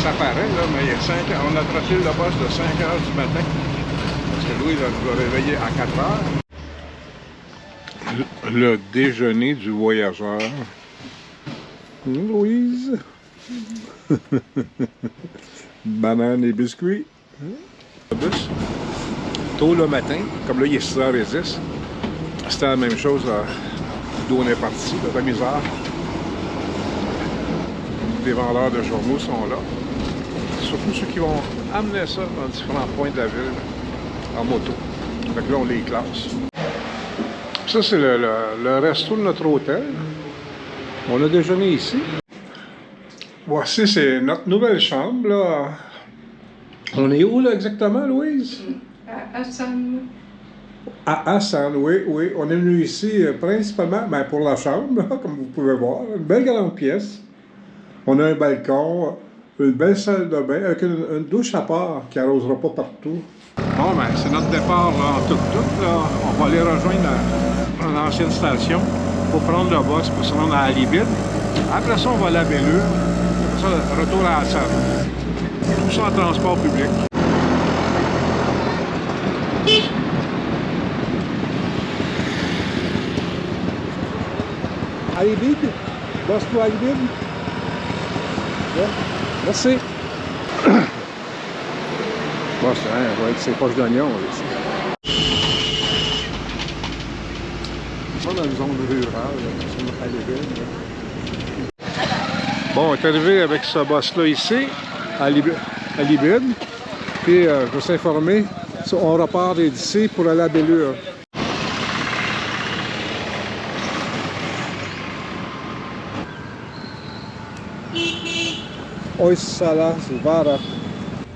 ça paraît, là, mais il y a 5 heures, on a tracé le poste de 5 heures du matin. Parce que Louis, là, nous a réveillés à 4 heures. Le déjeuner du voyageur. Louise. Banane et biscuits. Le bus. Tôt le matin, comme là, il est 6h10. C'était la même chose d'où on est parti, de la misère. Les vendeurs de journaux sont là. Surtout ceux qui vont amener ça dans différents points de la ville en moto. Donc là, on les classe. Ça, c'est le resto de notre hôtel. On a déjeuné ici. Voici, c'est notre nouvelle chambre, là. On est où, là, exactement, Louise? À Hassan. À Hassan, oui, oui. On est venu ici principalement pour la chambre, comme vous pouvez voir. Une belle grande pièce. On a un balcon, une belle salle de bain avec une douche à part qui n'arrosera pas partout. Bon, ben, c'est notre départ là, en tuk-tuk. On va aller rejoindre l'ancienne station pour prendre le bus pour se rendre à Alibid. Après ça, on va à la Bellure. Après ça, retour à Hassan. Tout ça en transport public. Alibid? Bus to Alibid? Bien. Merci. Bon, c'est proche d'oignon, ici. On est dans une zone rurale, sur notre Alibid. Bon, on est arrivé avec ce bus-là ici, à Alibid. Puis, je vais s'informer, on repart d'ici pour aller à Bellure. Hoysala Vara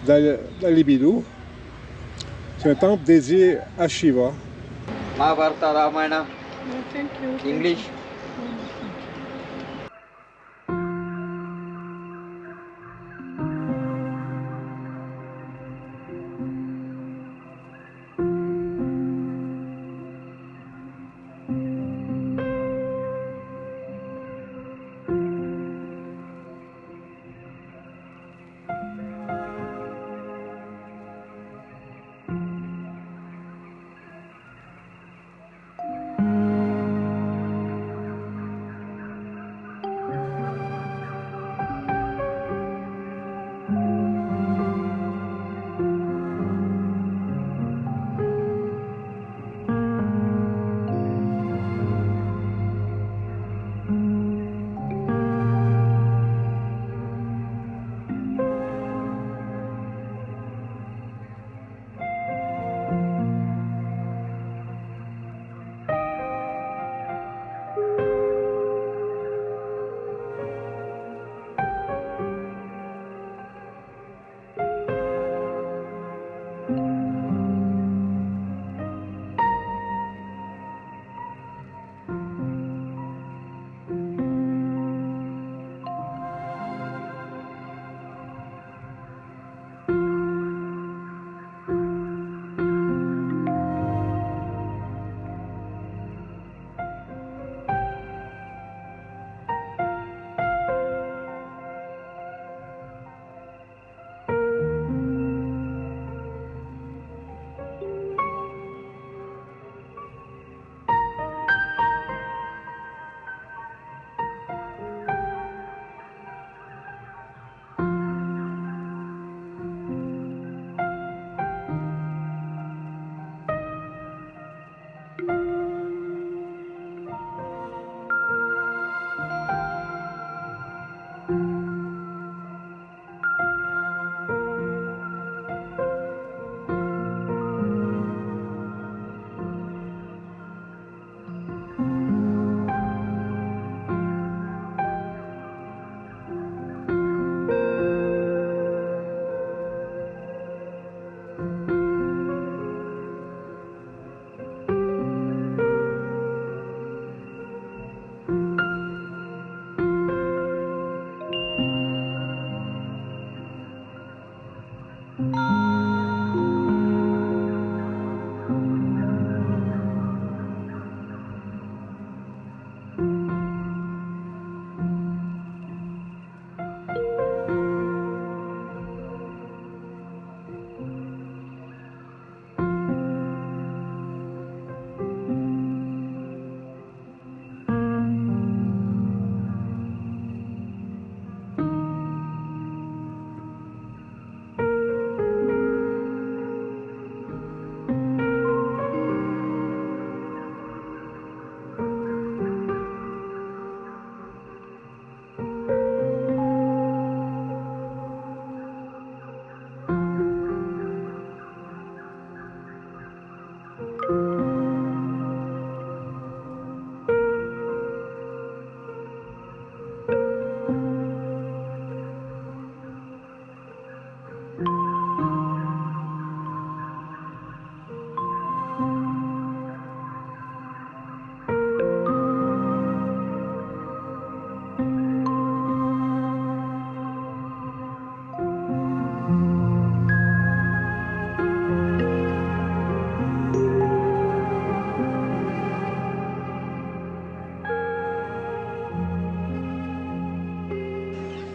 d'Alibidu. C'est un temple dédié à Shiva. Mahabharata, Ramayana, Thank you. English.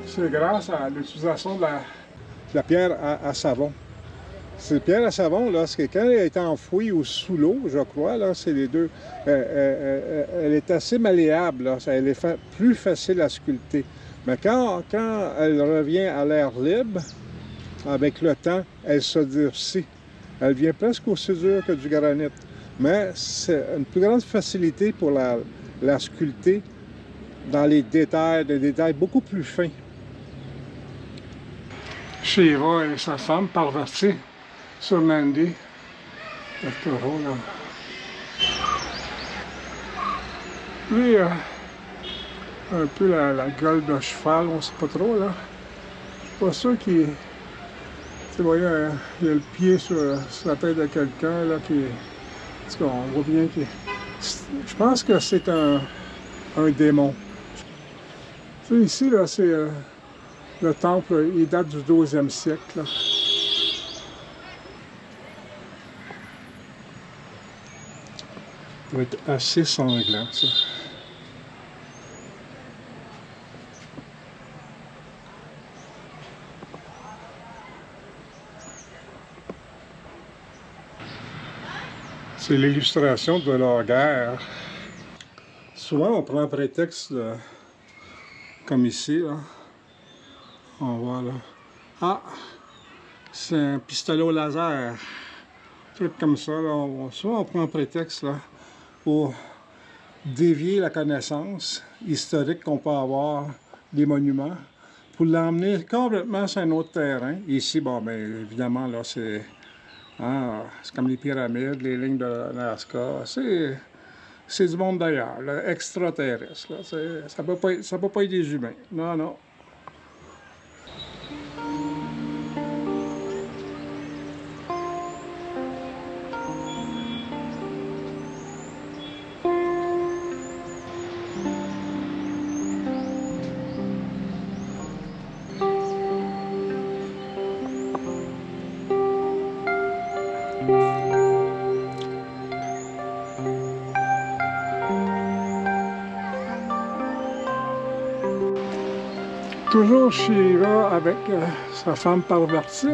c'est grâce à l'utilisation de la pierre à savon. Cette pierre à savon, là, c'est quand elle est enfouie ou sous l'eau, je crois, là, c'est les deux, elle est assez malléable, là, elle est plus facile à sculpter. Mais quand elle revient à l'air libre, avec le temps, elle se durcit. Elle devient presque aussi dure que du granit. Mais c'est une plus grande facilité pour la sculpter dans les détails, des détails beaucoup plus fins. Shiva et sa femme parvertis sur Nandi, le taureau, là. Lui, un peu la gueule de cheval, on sait pas trop, là. Je suis pas sûr qu'il... Tu vois, il y a le pied sur la tête de quelqu'un, là, qui... En tout cas, on voit bien qu'il... Je pense que c'est un démon. Tu sais, ici, là, c'est... le temple, il date du 12e siècle, là. Ça doit être assez sanglant, ça. C'est l'illustration de leur guerre. Souvent, on prend un prétexte, comme ici, là. On voit, là. Ah! C'est un pistolet au laser. Un truc comme ça, là. Souvent, on prend un prétexte, là, pour dévier la connaissance historique qu'on peut avoir des monuments, pour l'emmener complètement sur un autre terrain. Ici, bon, bien évidemment, là, c'est comme les pyramides, les lignes de Nazca. C'est du monde d'ailleurs, là, extraterrestre. Là. Ça peut pas être des humains. Non, non. Toujours Shiva avec sa femme parvertie.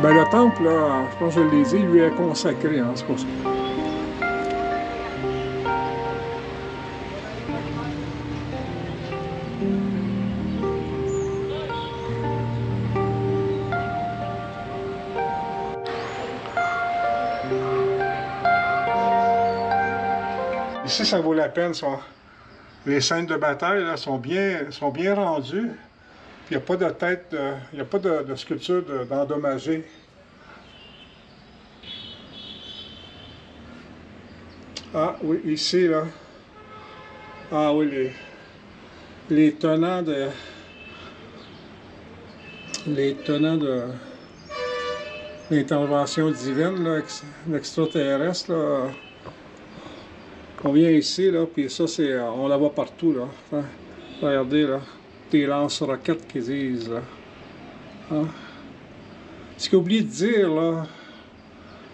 Ben, le temple, là, je pense que je l'ai dit, lui est consacré, hein, c'est pour ça. Ici, ça vaut la peine. Les scènes de bataille là, sont bien rendues. Il n'y a pas de tête, il n'y a pas de sculpture d'endommagé. Ah oui, ici, là. Ah oui, les tenants de l'intervention divine, là, l'extraterrestre, là. On vient ici, là, puis ça, on la voit partout, là. Hein? Regardez, là, des lance-roquettes qui disent, là. Hein? Ce qu'il oublie de dire, là,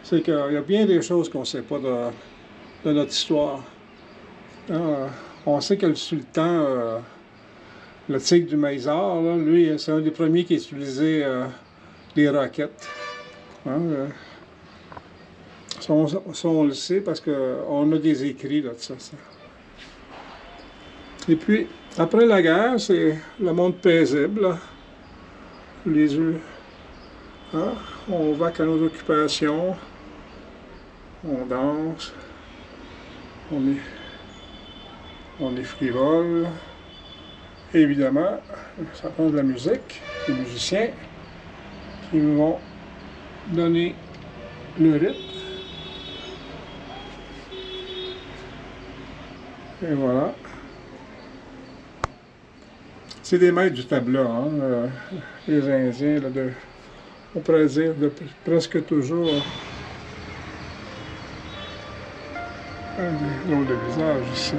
c'est qu'il y a bien des choses qu'on ne sait pas de notre histoire. Hein? On sait que le sultan, le tigre du Maïzar, là, lui, c'est un des premiers qui a utilisé les roquettes. Hein? Ça, on le sait parce qu'on a des écrits là, de ça. Et puis, après la guerre, c'est le monde paisible. Là. Les yeux. Hein? On va à nos occupations. On danse. On est frivole. Et évidemment, ça prend de la musique. Les musiciens qui nous vont donner le rythme. Et voilà. C'est des maîtres du tableau, hein, les Indiens, là, on pourrait dire presque toujours un drôle de visage ici.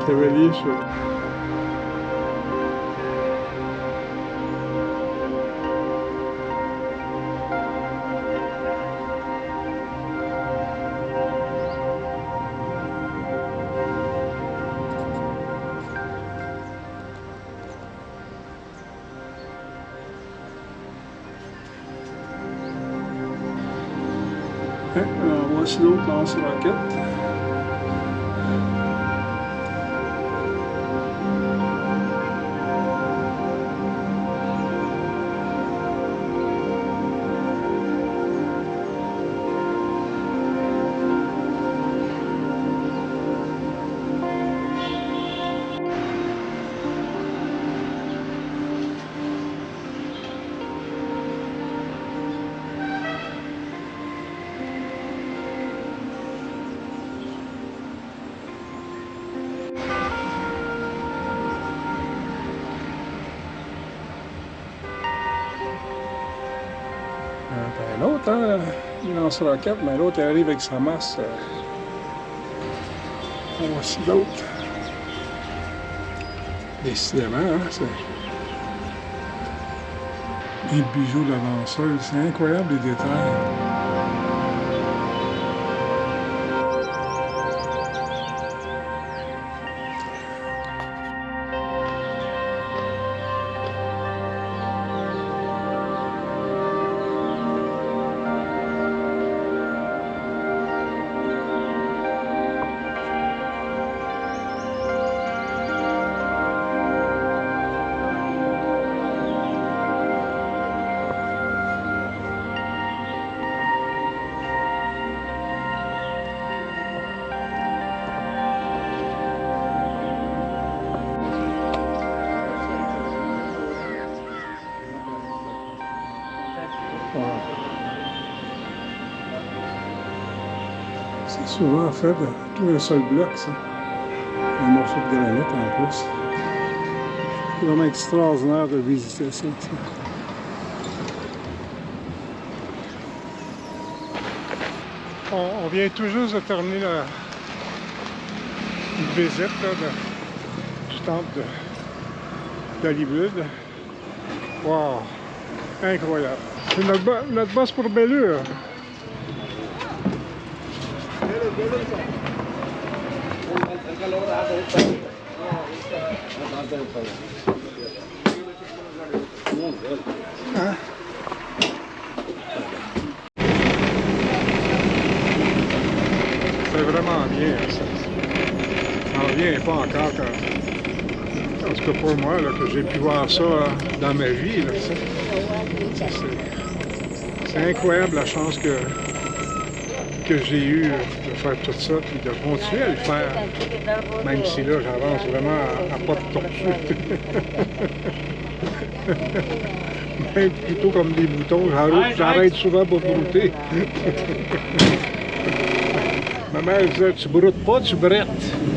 Cavalier sur. Alors, voici l'autre lance-roquette. L'autre, hein, il lance-roquette, mais l'autre il arrive avec sa masse. Voici l'autre. Décidément, hein, c'est. Les bijoux de la danseuse, c'est incroyable les détails. C'est souvent fait de tout un seul bloc, ça. Un morceau de granit en plus. C'est vraiment extraordinaire de visiter ça. On vient tout juste de terminer une visite là, du temple d'Hollywood. Wow! Incroyable! C'est notre boss pour Bellure. Hein? C'est vraiment bien, ça. On revient pas encore quand, en tout cas pour moi, là, que j'ai pu voir ça dans ma vie. Là, c'est incroyable la chance que j'ai eue de faire tout ça, puis de continuer à le faire, même si là, j'avance vraiment à pas de tortue. Même plutôt comme des boutons, j'arrête souvent pour brouter. Ma mère disait, tu broutes pas, tu brettes.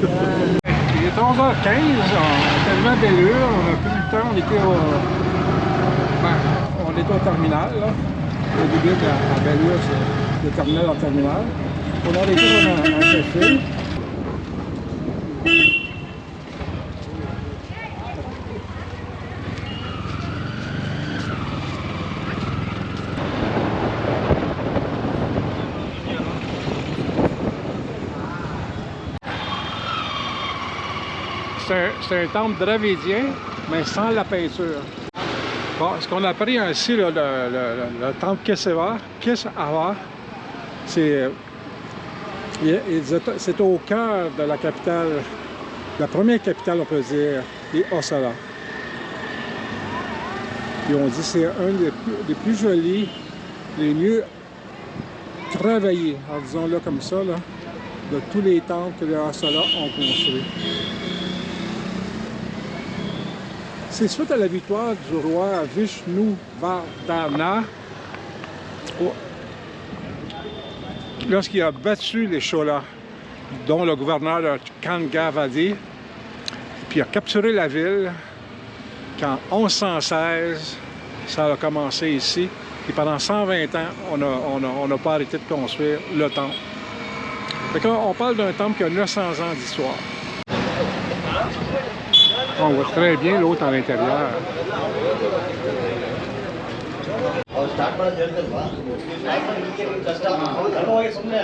Il est 11h15, on est arrivé à Bellure, on a pris le temps, on était au terminal, là. Au début, à Bellure, c'est le terminal en terminal. On a arrêté dans un café. C'est un temple dravidien, mais sans la peinture. Bon, ce qu'on a appris ainsi, le temple Kesava, c'est au cœur de la capitale, la première capitale, on peut dire, des Hoysala. Et on dit que c'est un des plus jolis, les mieux travaillés, disons-le comme ça, là, de tous les temples que les Hoysala ont construits. C'est suite à la victoire du roi Vishnuvardhana lorsqu'il a battu les Cholas, dont le gouverneur de Kangavati, puis a capturé la ville, qu'en 1116, ça a commencé ici, et pendant 120 ans, on n'a pas arrêté de construire le temple. Fait qu'on parle d'un temple qui a 900 ans d'histoire. On voit très bien l'autre à l'intérieur. Start ಮಾಡೋದು ಹೇಳ್ತಲ್ವಾ ಸ್ಟಾರ್ಟ್ ಮಾಡಲಿಕ್ಕೆ ಕಷ್ಟ ಹೋಗಿ ಸುಮ್ಮನೆ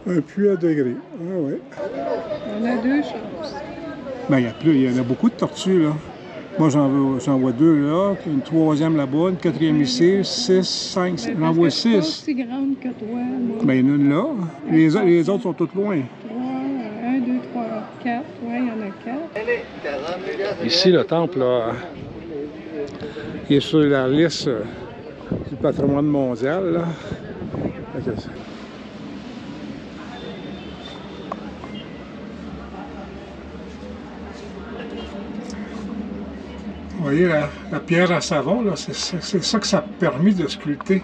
Un puits à degrés. Ah ouais. On a deux choses. Ben, il y en a beaucoup de tortues, là. Moi, j'en vois deux là, une troisième là-bas, une quatrième ici, 6, 5, j'en vois 6. Pas aussi grande que toi, moi. Ben, il y en a une là. Les autres sont toutes loin. 3, 1, 2, 3, 4. Ouais, il y en a 4. Ici, le temple, là, il est sur la liste du patrimoine mondial, là. Vous voyez la pierre à savon, là, c'est ça que ça a permis de sculpter.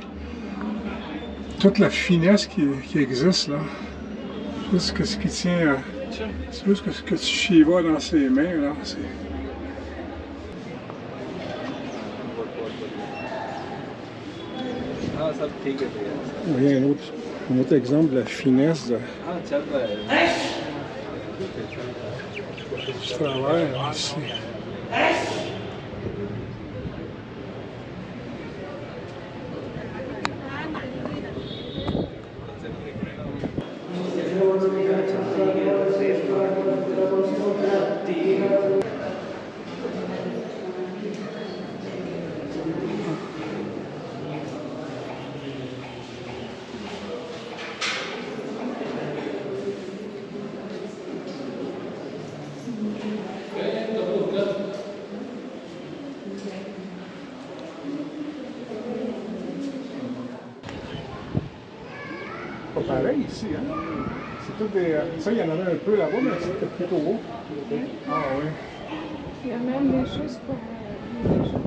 Toute la finesse qui existe, là. Juste que ce qui tient, c'est juste que ce que tu chivas dans ses mains, là, c'est... Vous voyez un autre exemple de la finesse du travail, là, ici. Pas pareil ici, hein? C'est tout des... Ça, il y en avait un peu là-bas, mais c'était plutôt haut. Ah oui. Il y a même des choses pour les gens.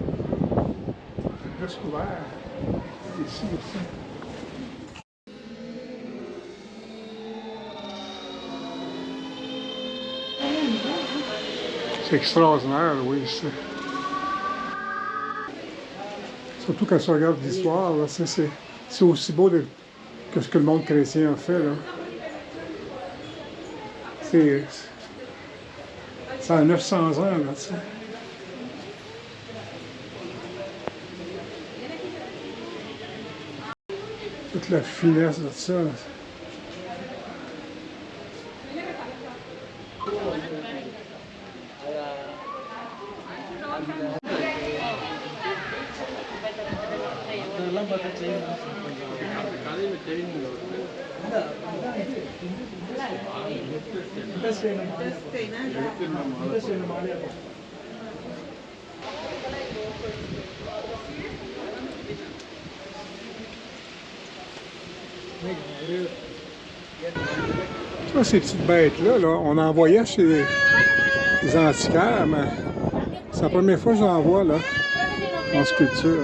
C'est plus couvert. Ici aussi. C'est extraordinaire, oui, ici. Surtout quand tu regardes l'histoire, c'est aussi beau que ce que le monde chrétien a fait, là. Ça a 900 ans, là, tu sais. Toute la finesse de ça. Ça, ces petites bêtes-là, là, on en voyait chez les antiquaires, mais c'est la première fois que j'en vois là, en sculpture.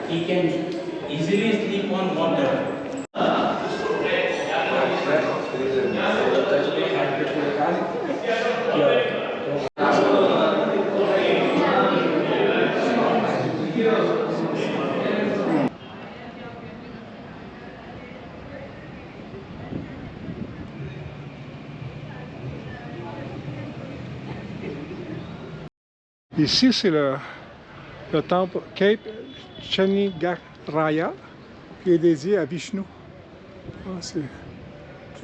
He can easily sleep on water. Ici, c'est le temple Cape Chanigaraya qui est dédié à Vishnu. Je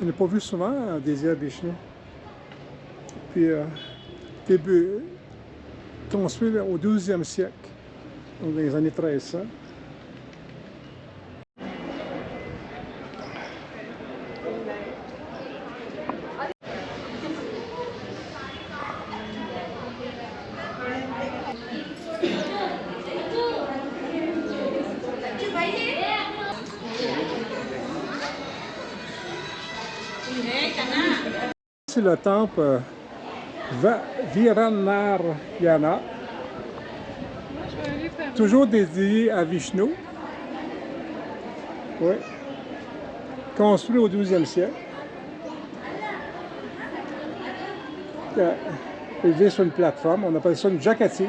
n'ai pas vu souvent dédié à Vishnu. Puis, construit au 12e siècle, donc dans les années 1300. C'est le temple Viranarayana, Je vais aller faire toujours dédié à Vishnu. Oui. Construit au 12e siècle. Élevé sur une plateforme, on appelle ça une jacati.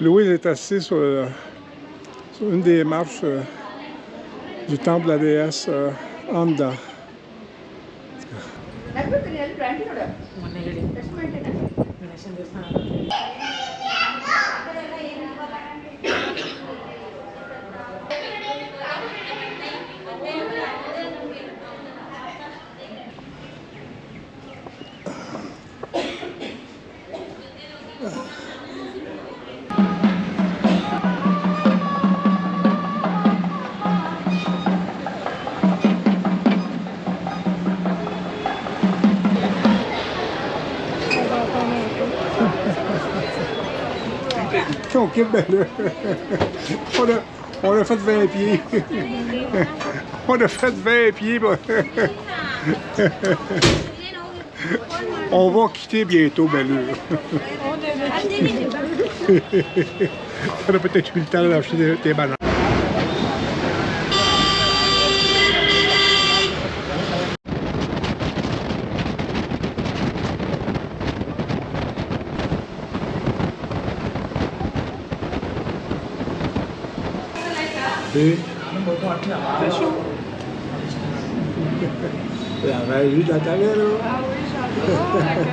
Louise est assise sur une des marches du temple de la déesse Anda. OK, ben là, on a fait 20 pieds. On a fait 20 pieds. On va quitter bientôt, ben là. On a peut-être eu le temps d'acheter des bananes. C'est chaud. La magie de la taverne. Ah oui, j'adore.